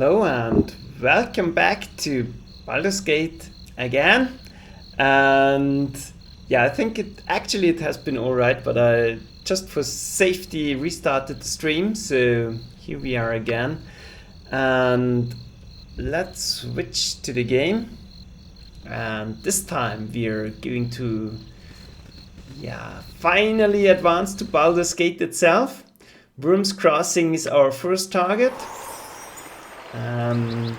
Hello and welcome back to Baldur's Gate again. And yeah, I think it has been alright, but I just for safety restarted the stream, so here we are again. And let's switch to the game. And this time we're going to finally advance to Baldur's Gate itself. Wyrm's Crossing is our first target. And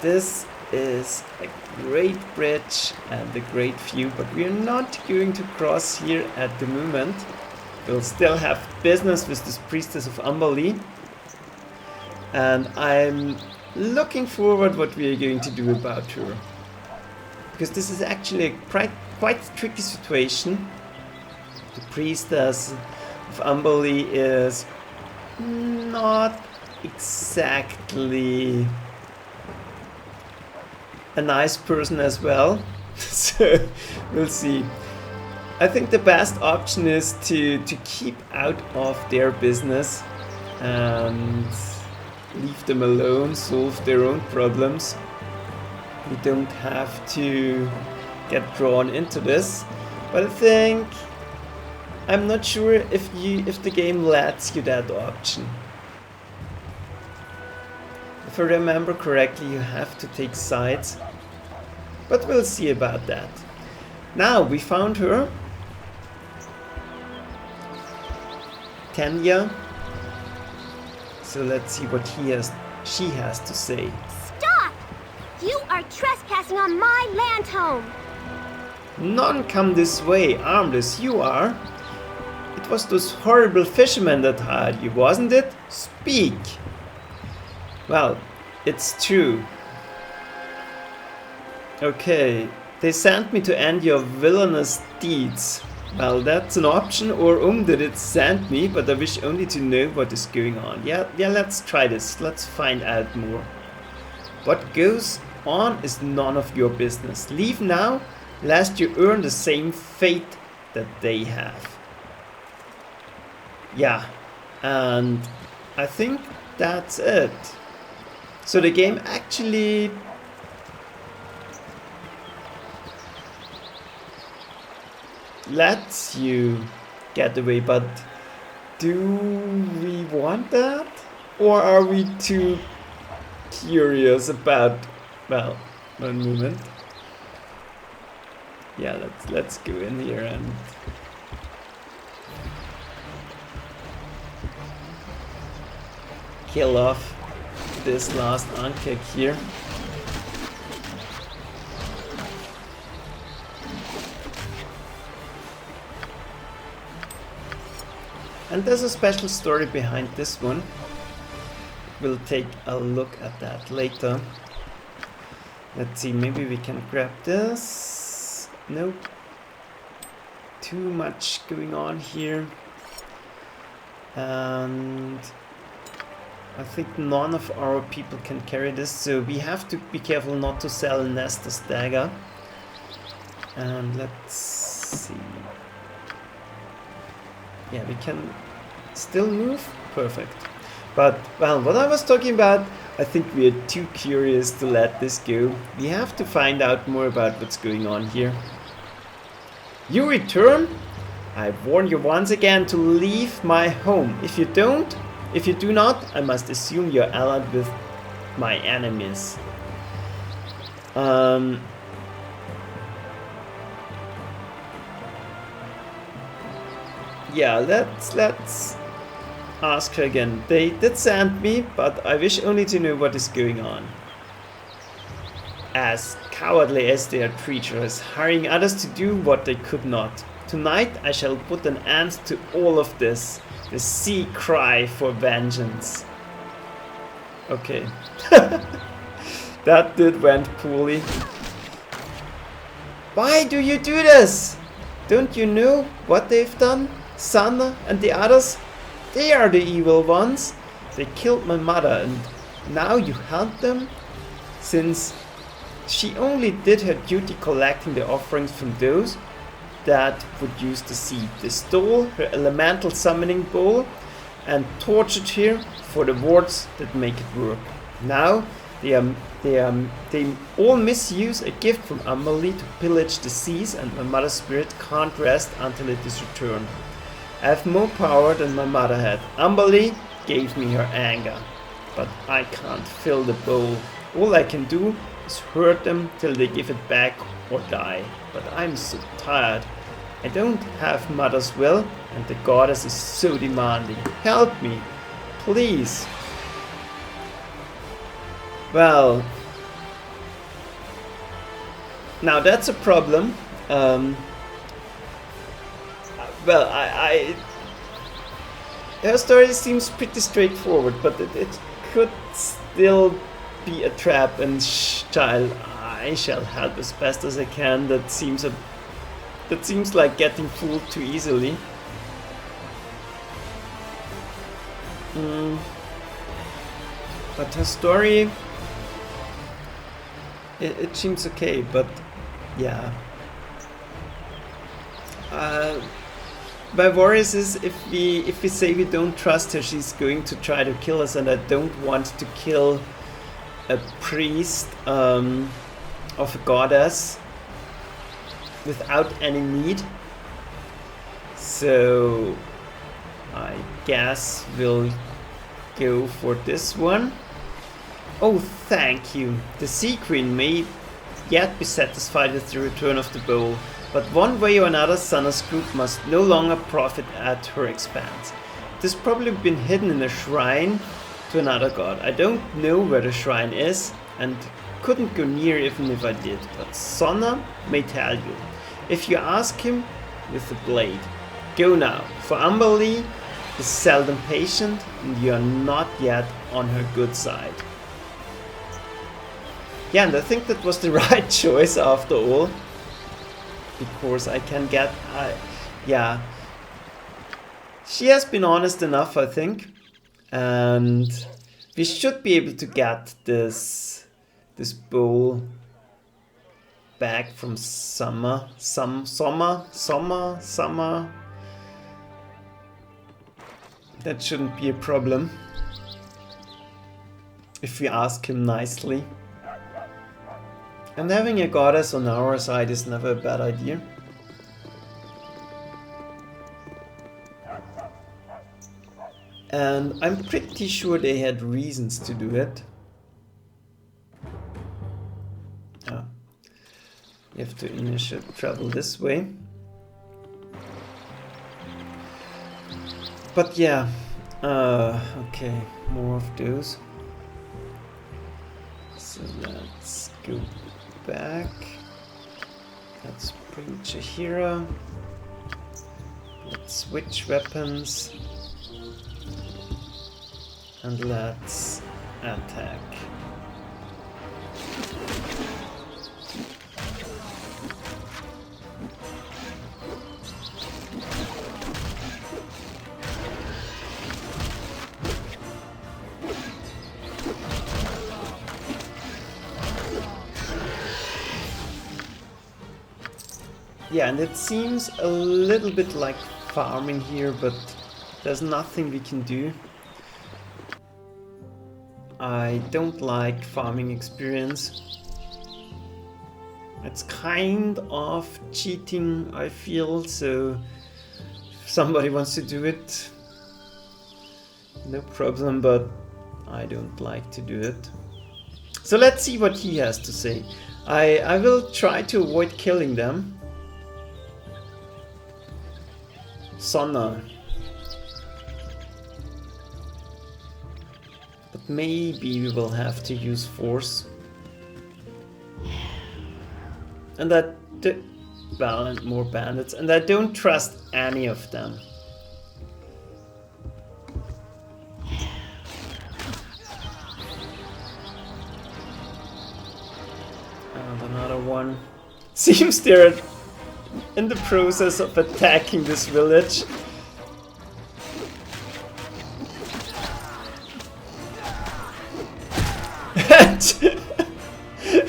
this is a great bridge and a great view, but we're not going to cross here at the moment. We'll still have business with this priestess of Umberlee, and I'm looking forward what we are going to do about her, because this is actually a quite tricky situation. The priestess of Umberlee is not exactly a nice person as well. So we'll see. I think the best option is to keep out of their business and leave them alone, solve their own problems. We don't have to get drawn into this, but I think I'm not sure if the game lets you that option. If I remember correctly, you have to take sides, but we'll see about that. Now we found her, Tenya. So let's see what she has to say. Stop! You are trespassing on my land home! None come this way, armless you are. It was those horrible fishermen that hired you, wasn't it? Speak! Well, it's true. Okay, they sent me to end your villainous deeds. Well, that's an option, or did it send me, but I wish only to know what is going on. Yeah, let's try this. Let's find out more. What goes on is none of your business. Leave now, lest you earn the same fate that they have. Yeah, and I think that's it. So the game actually lets you get away, but do we want that? Or are we too curious about, well, one moment. Yeah, let's go in here and kill off this last Ankek here. And there's a special story behind this one. We'll take a look at that later. Let's see, maybe we can grab this. Nope. Too much going on here. And I think none of our people can carry this, so we have to be careful not to sell Nestor's dagger. And let's see. Yeah, we can still move. Perfect. But, well, what I was talking about, I think we are too curious to let this go. We have to find out more about what's going on here. You return? I warn you once again to leave my home. If you do not, I must assume you're allied with my enemies. Yeah, let's ask her again. They did send me, but I wish only to know what is going on. As cowardly as they are treacherous, hiring others to do what they could not. Tonight I shall put an end to all of this. The sea cry for vengeance. Okay. That did went poorly. Why do you do this? Don't you know what they've done? Sander and the others? They are the evil ones. They killed my mother and now you help them? Since she only did her duty collecting the offerings from those that would use the seed. They stole her elemental summoning bowl and tortured her for the wards that make it work. Now they all misuse a gift from Umberlee to pillage the seas, and my mother's spirit can't rest until it is returned. I have more power than my mother had. Umberlee gave me her anger, but I can't fill the bowl. All I can do is hurt them till they give it back or die. But I'm so tired. I don't have mother's will, and the goddess is so demanding. Help me, please. Well, now that's a problem. Well, her story seems pretty straightforward, but it could still be a trap. And child, I shall help as best as I can. That seems like getting fooled too easily. But her story, it seems okay. But yeah. My worries is if we say we don't trust her, she's going to try to kill us, and I don't want to kill a priest of a goddess without any need. So I guess we'll go for this one. Oh, thank you. The Sea Queen may yet be satisfied with the return of the bowl. But one way or another, Sanna's group must no longer profit at her expense. It has probably been hidden in a shrine to another god. I don't know where the shrine is, and couldn't go near even if I did. But Sanna may tell you, if you ask him with the blade. Go now, for Umberlee is seldom patient, and you are not yet on her good side. Yeah, and I think that was the right choice after all. Because I can get, yeah, she has been honest enough, I think, and we should be able to get this bowl back from Summer. That shouldn't be a problem if we ask him nicely. And having a goddess on our side is never a bad idea. And I'm pretty sure they had reasons to do it. Ah. You have to initially travel this way. But yeah, okay, more of those. So let's go back. Let's bring Chihira. Let's switch weapons. And let's attack. Yeah, and it seems a little bit like farming here, but there's nothing we can do. I don't like farming experience. It's kind of cheating, I feel, so if somebody wants to do it, no problem, but I don't like to do it. So let's see what he has to say. I will try to avoid killing them. Sanna. But maybe we will have to use force. And that... well, and more bandits. And I don't trust any of them. And another one. Seems they're in the process of attacking this village.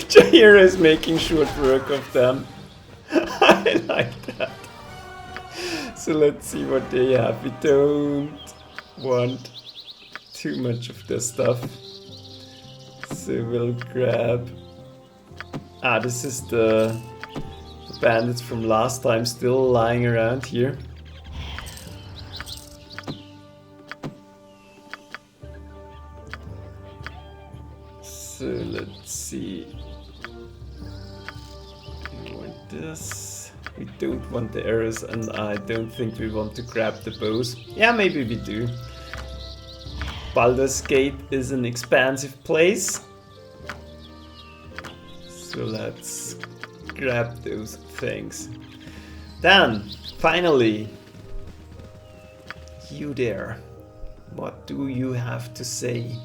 Chihira is making short work of them. I like that. So let's see what they have. We don't want too much of their stuff. So we'll grab... Ah, this is the bandits from last time still lying around here. So let's see. We want this. We don't want the arrows, and I don't think we want to grab the bows. Yeah, maybe we do. Baldur's Gate is an expansive place. So let's grab those things. Then, finally, you there. What do you have to say?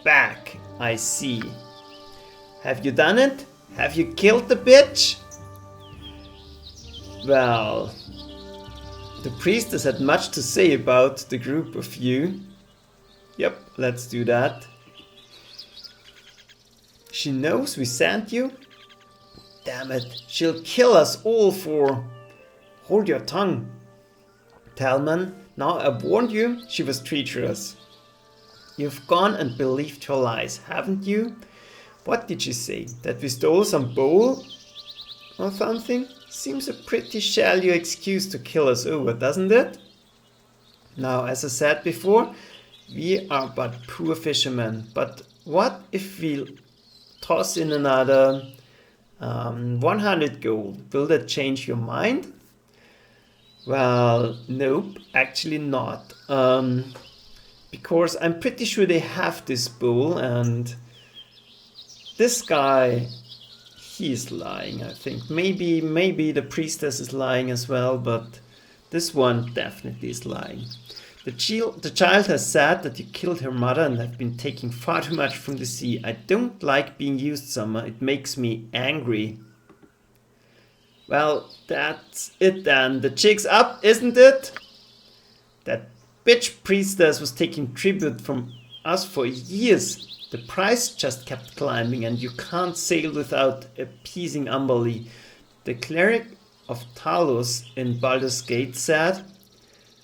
Back, I see. Have you done it? Have you killed the bitch? Well, the priestess had much to say about the group of you. Yep, let's do that. She knows we sent you? Damn it, she'll kill us all for... Hold your tongue. Talman, now I've warned you, she was treacherous. You've gone and believed her lies, haven't you? What did she say? That we stole some bowl? Or something? Seems a pretty shallow excuse to kill us over, doesn't it? Now, as I said before, we are but poor fishermen. But what if we toss in another 100 gold? Will that change your mind? Well, nope, actually not. Because I'm pretty sure they have this bowl, and this guy, he's lying, I think. Maybe the priestess is lying as well, but this one definitely is lying. The child has said that you killed her mother and have been taking far too much from the sea. I don't like being used, Summer. It makes me angry. Well, that's it then. The jig's up, isn't it? That bitch priestess was taking tribute from us for years. The price just kept climbing, and you can't sail without appeasing Umberlee. The cleric of Talos in Baldur's Gate said,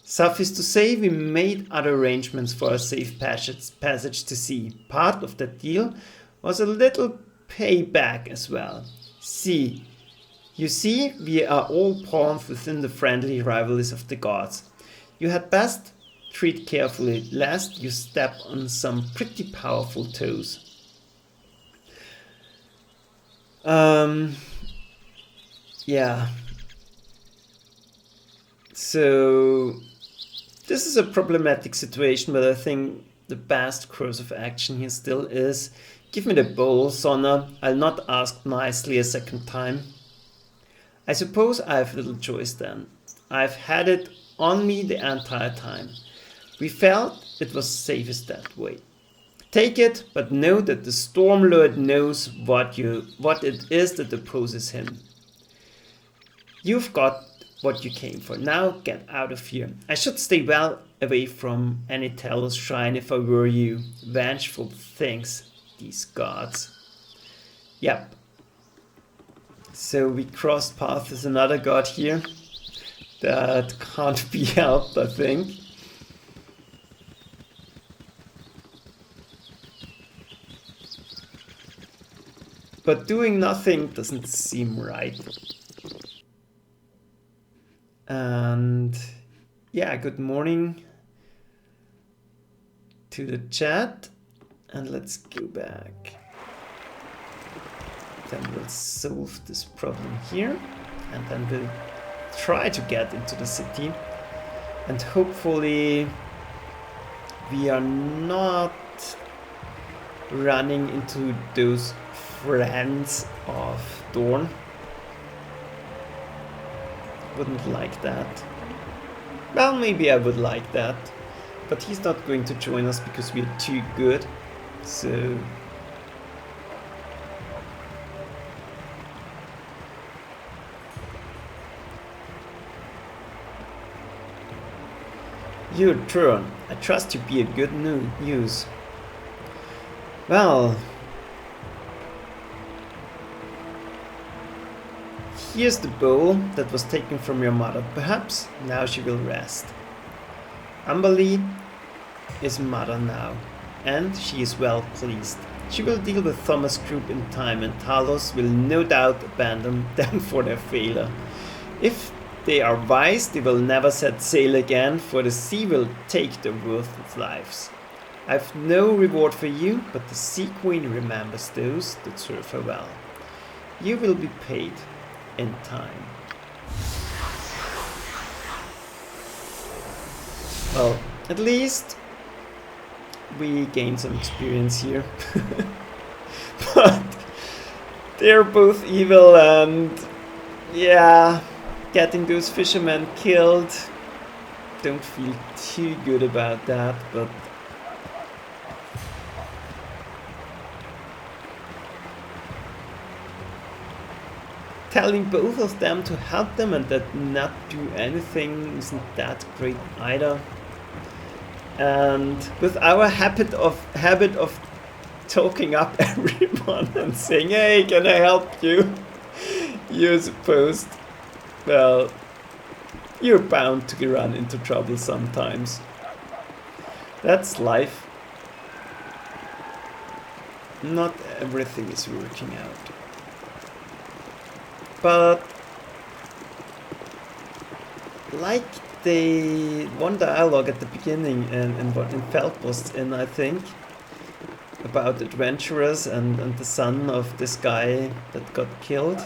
suffice to say, we made other arrangements for a safe passage to sea. Part of that deal was a little payback as well. You see, we are all pawns within the friendly rivalries of the gods. You had best treat carefully, lest you step on some pretty powerful toes. Yeah. So, this is a problematic situation, but I think the best course of action here still is, give me the bowl, Sonna. I'll not ask nicely a second time. I suppose I have little choice then. I've had it on me the entire time. We felt it was safest that way. Take it, but know that the Storm Lord knows what it is that opposes him. You've got what you came for. Now get out of here. I should stay well away from any Talos shrine if I were you. Vengeful things, these gods. Yep. So we crossed paths with another god here. That can't be helped, I think. But doing nothing doesn't seem right. And yeah, good morning to the chat. And let's go back. Then we'll solve this problem here. And then we'll try to get into the city. And hopefully we are not running into those friends of Dorn. Wouldn't like that. Well, maybe I would like that. But he's not going to join us because we're too good. So... your turn. I trust you be a good news. Well... here's the bowl that was taken from your mother. Perhaps now she will rest. Umberlee is mother now, and she is well pleased. She will deal with Thomas' group in time, and Talos will no doubt abandon them for their failure. If they are wise, they will never set sail again, for the sea will take their worthless lives. I have no reward for you, but the Sea Queen remembers those that serve her well. You will be paid in time. Well, at least we gain some experience here. But they're both evil, and yeah, getting those fishermen killed, don't feel too good about that, but telling both of them to help them and that not do anything isn't that great either. And with our habit of talking up everyone and saying, hey, can I help you? You're supposed, well, you're bound to run into trouble sometimes. That's life. Not everything is working out. But like the one dialogue at the beginning in Feldpost, in I think, about adventurers and the son of this guy that got killed.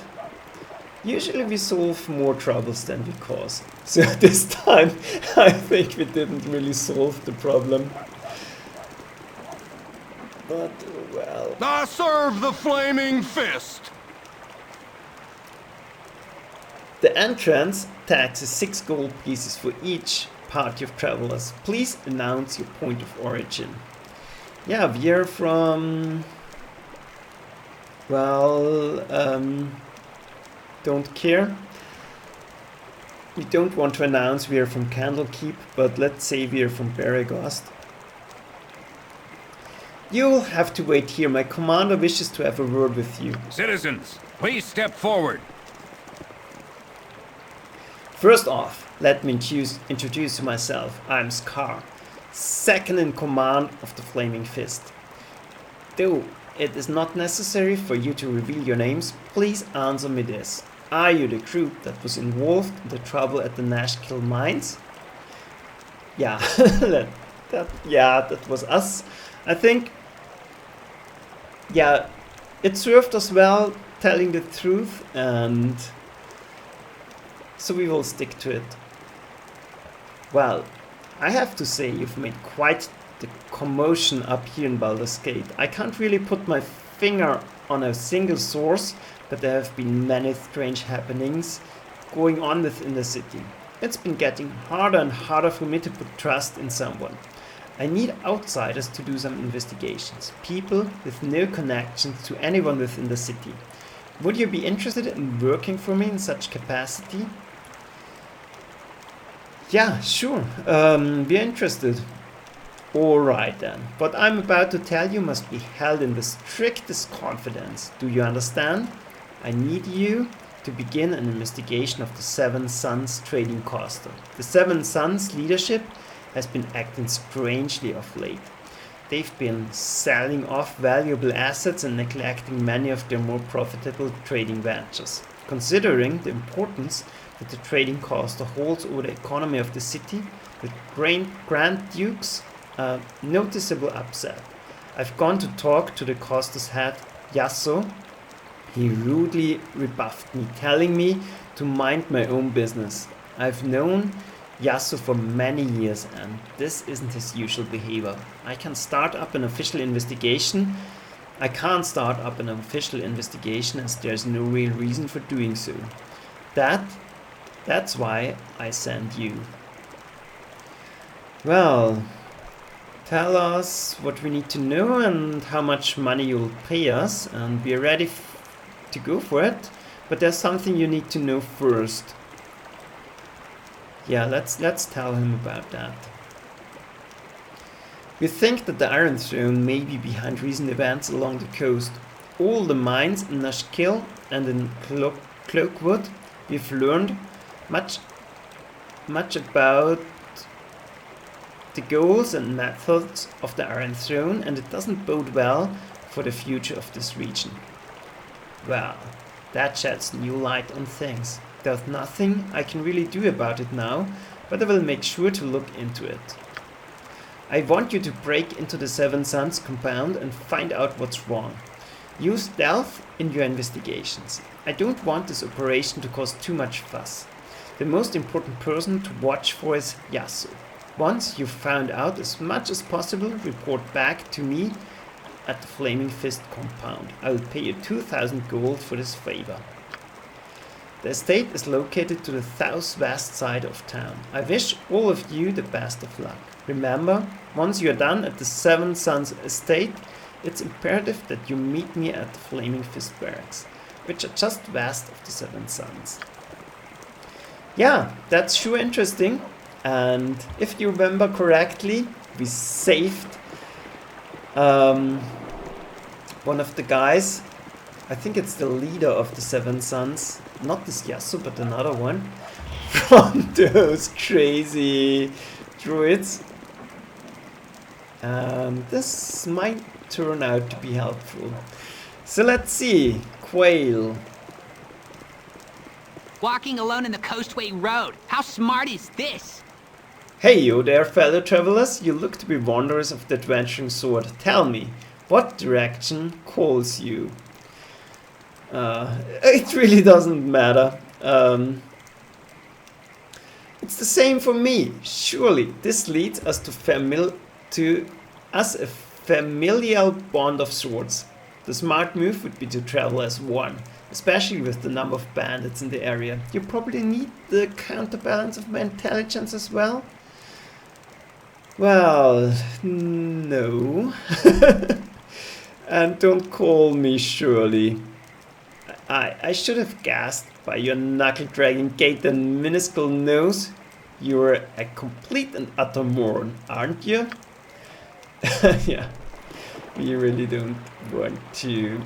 Usually we solve more troubles than we cause. So this time I think we didn't really solve the problem. But well. I serve the flaming fist! The entrance taxes 6 gold pieces for each party of travelers. Please announce your point of origin. Yeah, we're from... well, don't care. We don't want to announce we are from Candlekeep, but let's say we are from Beregost. You'll have to wait here. My commander wishes to have a word with you. Citizens, please step forward. First off, let me introduce myself. I'm Scar, second in command of the Flaming Fist. Though it is not necessary for you to reveal your names, please answer me this. Are you the group that was involved in the trouble at the Nashkill mines? Yeah, that was us. I think, yeah, it served us well telling the truth, and so we will stick to it. Well, I have to say you've made quite the commotion up here in Baldur's Gate. I can't really put my finger on a single source, but there have been many strange happenings going on within the city. It's been getting harder and harder for me to put trust in someone. I need outsiders to do some investigations, people with no connections to anyone within the city. Would you be interested in working for me in such capacity? Yeah, sure, we're interested. Alright then, what I'm about to tell you must be held in the strictest confidence. Do you understand? I need you to begin an investigation of the Seven Sons trading coaster. The Seven Sons leadership has been acting strangely of late. They've been selling off valuable assets and neglecting many of their more profitable trading ventures. Considering the importance that the trading coaster holds over the economy of the city, the Grand Duke's noticeable upset. I've gone to talk to the coaster's head, Yasso. He rudely rebuffed me, telling me to mind my own business. I've known Yasso for many years, and this isn't his usual behavior. I can't start up an official investigation as there's no real reason for doing so. That's why I sent you. Well, tell us what we need to know and how much money you'll pay us, and we're ready to go for it. But there's something you need to know first. Yeah, let's tell him about that. We think that the Iron Throne may be behind recent events along the coast. All the mines in Nashkill and in Cloakwood, we've learned much about the goals and methods of the Iron Throne, and it doesn't bode well for the future of this region. Well, that sheds new light on things. There's nothing I can really do about it now, but I will make sure to look into it. I want you to break into the Seven Suns compound and find out what's wrong. Use stealth in your investigations. I don't want this operation to cause too much fuss. The most important person to watch for is Yasuo. Once you've found out as much as possible, report back to me at the Flaming Fist compound. I will pay you 2,000 gold for this favor. The estate is located to the southwest side of town. I wish all of you the best of luck. Remember, once you are done at the Seven Suns estate, it's imperative that you meet me at the Flaming Fist barracks, which are just west of the Seven Suns. Yeah, that's sure interesting. And if you remember correctly, we saved one of the guys. I think it's the leader of the Seven Suns. Not this Yasuo, but another one. From those crazy druids. And this might turn out to be helpful. So let's see. Quail. Walking alone in the Coastway Road. How smart is this? Hey you there, fellow travelers. You look to be wanderers of the adventuring sword. Tell me, what direction calls you? It really doesn't matter. It's the same for me. Surely this leads us to a familial bond of sorts. The smart move would be to travel as one, especially with the number of bandits in the area. You probably need the counterbalance of my intelligence as well. Well, no. And don't call me Shirley. I should have guessed by your knuckle-dragging gait and minuscule nose. You're a complete and utter moron, aren't you? Yeah, we really don't want to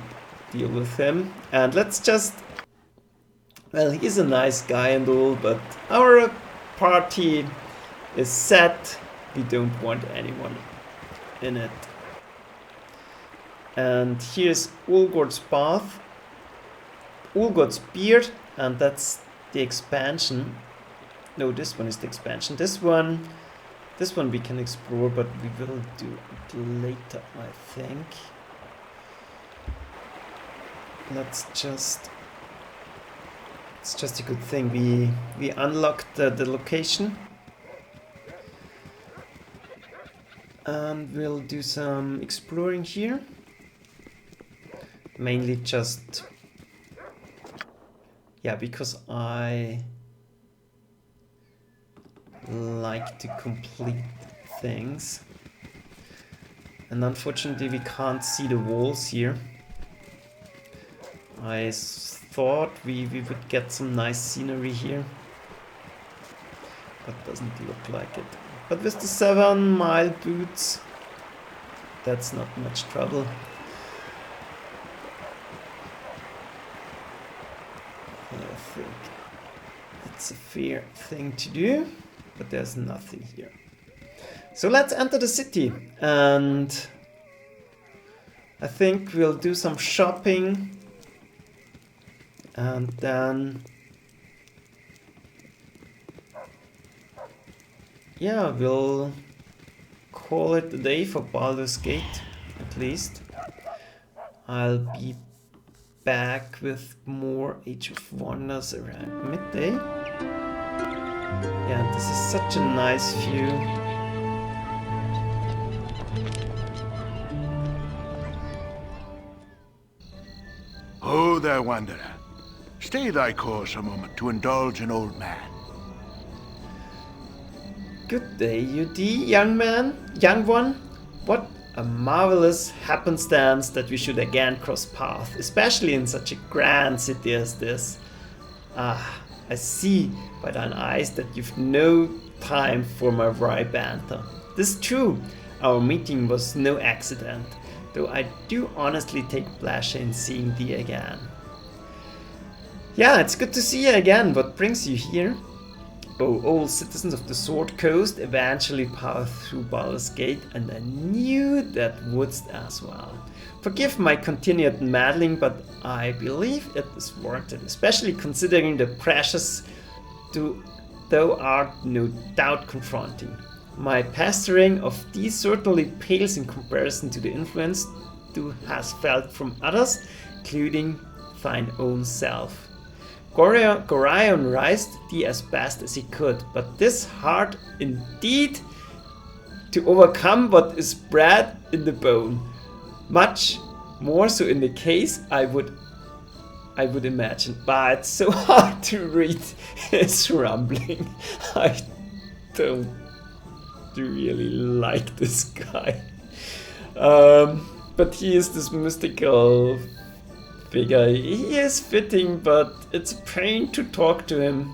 deal with him. And let's just... Well, he's a nice guy and all, but our party is set. We don't want anyone in it. And here's Ulgord's Path. Ulgord's Beard, and that's the expansion. No, this one is the expansion. This one we can explore, but we will do it later, I think. It's just a good thing. We unlocked the location. And we'll do some exploring here. Mainly just... Yeah, because I like to complete things. And unfortunately we can't see the walls here. I thought we would get some nice scenery here. But doesn't look like it. But with the 7-mile boots, that's not much trouble. I think it's a fair thing to do, but there's nothing here. So let's enter the city, and I think we'll do some shopping, and then yeah, we'll call it a day for Baldur's Gate, at least. I'll be back with more Age of Wonders around midday. Yeah, this is such a nice view. Ho there, wanderer. Stay thy course a moment to indulge an old man. Good day, UD, young man, young one. What a marvelous happenstance that we should again cross paths, especially in such a grand city as this. Ah, I see by thine eyes that you've no time for my wry banter. This is true, our meeting was no accident, though I do honestly take pleasure in seeing thee again. Yeah, it's good to see you again. What brings you here? Oh, all citizens of the Sword Coast eventually power through Baldur's Gate, and I knew that wouldst as well. Forgive my continued meddling, but I believe it is worth it, especially considering the pressures thou art no doubt confronting. My pastoring of these certainly pales in comparison to the influence thou hast felt from others, including thine own self. Gorion raised thee as best as he could, but 'tis hard indeed to overcome what is bred in the bone. Much more so in the case, I would imagine. But it's so hard to read his rumbling. I don't really like this guy. But he is this mystical figure. He is fitting, but it's a pain to talk to him.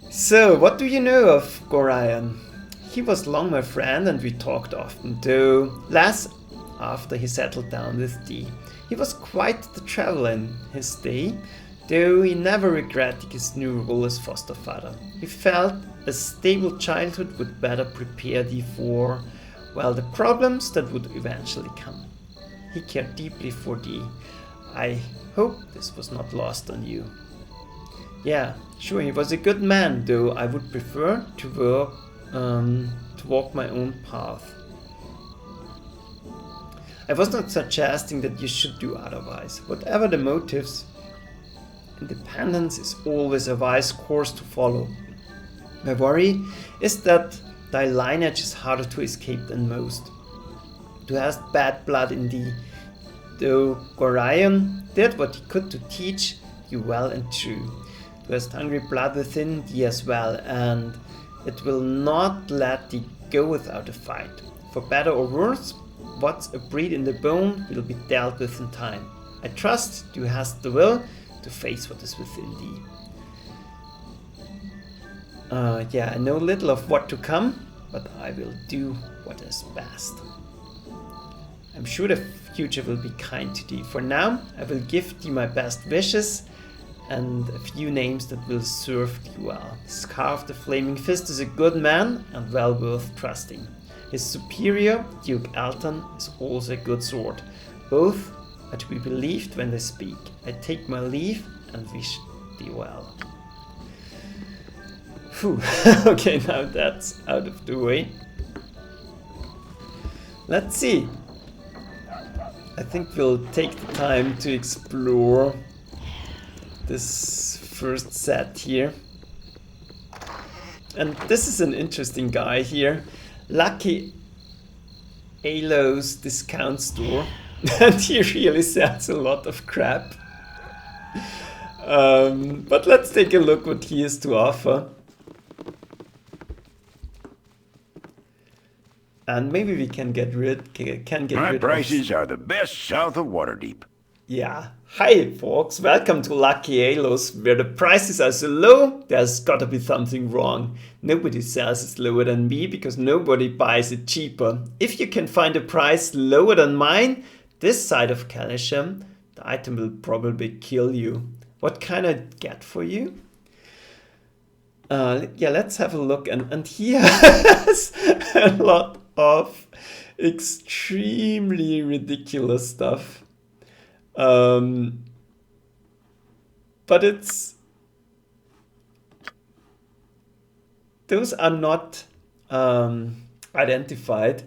So, what do you know of Gorion? He was long my friend and we talked often, though less after he settled down with thee. He was quite the traveler in his day, though he never regretted his new role as foster father. He felt a stable childhood would better prepare thee for, well, the problems that would eventually come. He cared deeply for thee. I hope this was not lost on you. Yeah, sure, he was a good man, though I would prefer to walk my own path. I was not suggesting that you should do otherwise. Whatever the motives, independence is always a wise course to follow. My worry is that thy lineage is harder to escape than most. Thou hast bad blood in thee, though Gorion did what he could to teach you well and true. Thou hast hungry blood within thee as well, and it will not let thee go without a fight. For better or worse, what's a breed in the bone will be dealt with in time. I trust thou hast the will to face what is within thee. Yeah, I know little of what to come, but I will do what is best. I'm sure the future will be kind to thee. For now, I will give thee my best wishes and a few names that will serve thee well. Scarf the Flaming Fist is a good man and well worth trusting. His superior, Duke Alton, is also a good sword. Both are to be believed when they speak. I take my leave and wish thee well. Phew. Okay, now that's out of the way. Let's see. I think we'll take the time to explore this first set here. And this is an interesting guy here. Lucky Alo's discount store. And he really sells a lot of crap. But let's take a look what he has to offer. And maybe we can get rid My prices are the best south of Waterdeep. Yeah. Hi folks, welcome to Lucky Alo's, where the prices are so low, there's gotta be something wrong. Nobody sells it lower than me because nobody buys it cheaper. If you can find a price lower than mine, this side of Calisham, the item will probably kill you. What can I get for you? Yeah, let's have a look. And he has a lot of extremely ridiculous stuff. But those are not identified.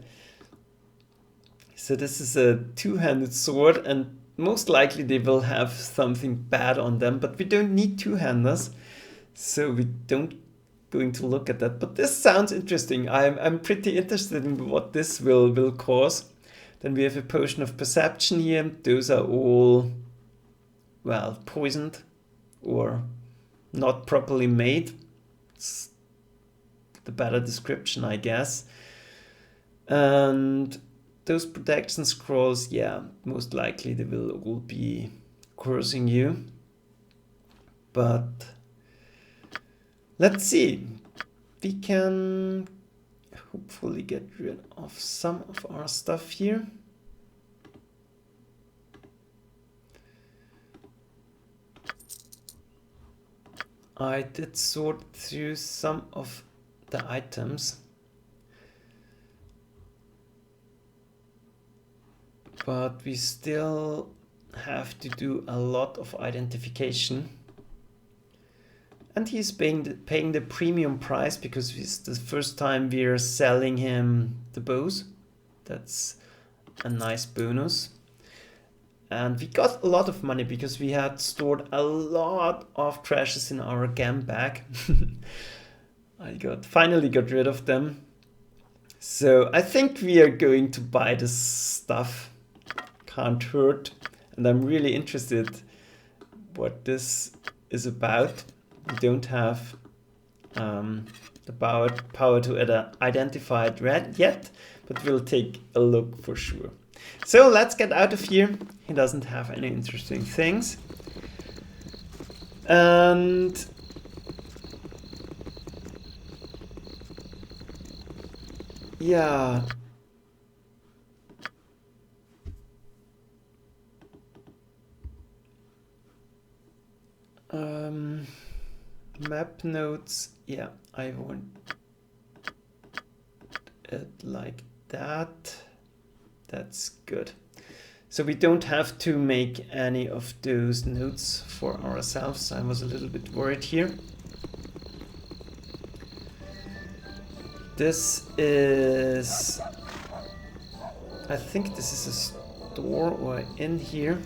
So this is a two-handed sword, and most likely they will have something bad on them, but we don't need two-handers, so we don't going to look at that. But this sounds interesting. I'm pretty interested in what this will cause. Then we have a potion of perception here. Those are all, well, poisoned or not properly made. It's the better description, I guess. And those protection scrolls, yeah, most likely they will all be cursing you. But let's see. We can hopefully get rid of some of our stuff here. I did sort through some of the items. But we still have to do a lot of identification. And he's paying the premium price because it's the first time we're selling him the bows. That's a nice bonus. And we got a lot of money because we had stored a lot of treasures in our gem bag. I finally got rid of them. So I think we are going to buy this stuff. Can't hurt. And I'm really interested what this is about. We don't have the power to identify it yet, but we'll take a look for sure. So let's get out of here. He doesn't have any interesting things. And yeah. Map notes. Yeah, I want it like that. That's good. So we don't have to make any of those notes for ourselves. I was a little bit worried here. This is... I think this is a store or in here.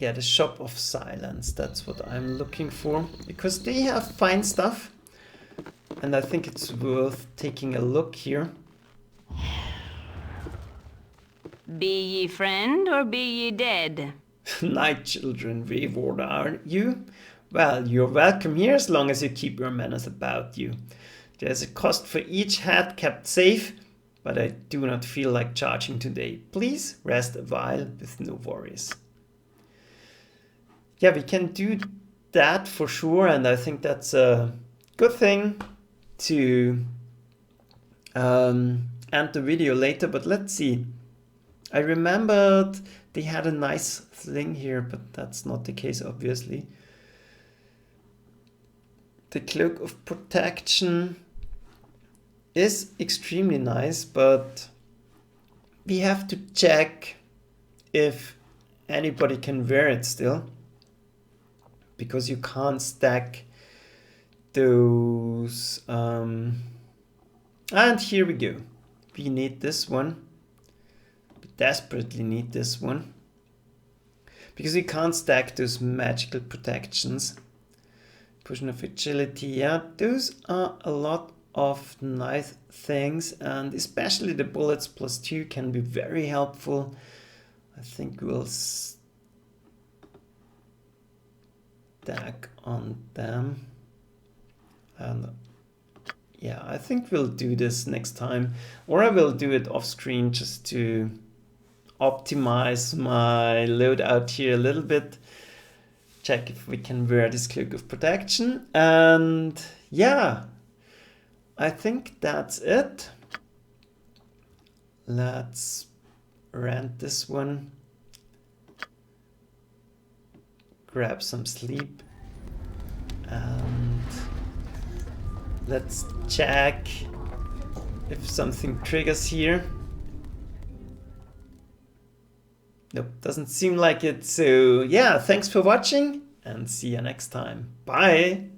Yeah, the Shop of Silence, that's what I'm looking for, because they have fine stuff, and I think it's worth taking a look here. Be ye friend or be ye dead? Night children, wayward are you? Well, you're welcome here as long as you keep your manners about you. There's a cost for each head kept safe, but I do not feel like charging today. Please rest a while with no worries. Yeah, we can do that for sure, and I think that's a good thing to end the video later, but let's see. I remembered they had a nice thing here, but that's not the case, obviously. The Cloak of Protection is extremely nice, but we have to check if anybody can wear it still. Because you can't stack those. And here we go. We need this one. We desperately need this one. Because you can't stack those magical protections. Potion of Agility. Yeah, those are a lot of nice things. And especially the bullets +2 can be very helpful. I think we'll stack on them, and yeah, I think we'll do this next time, or I will do it off screen just to optimize my loadout here a little bit, check if we can wear this Cloak of Protection, and yeah, I think that's it. Let's rent this one. Grab some sleep, and let's check if something triggers here. Nope, doesn't seem like it. So yeah, thanks for watching and see you next time. Bye!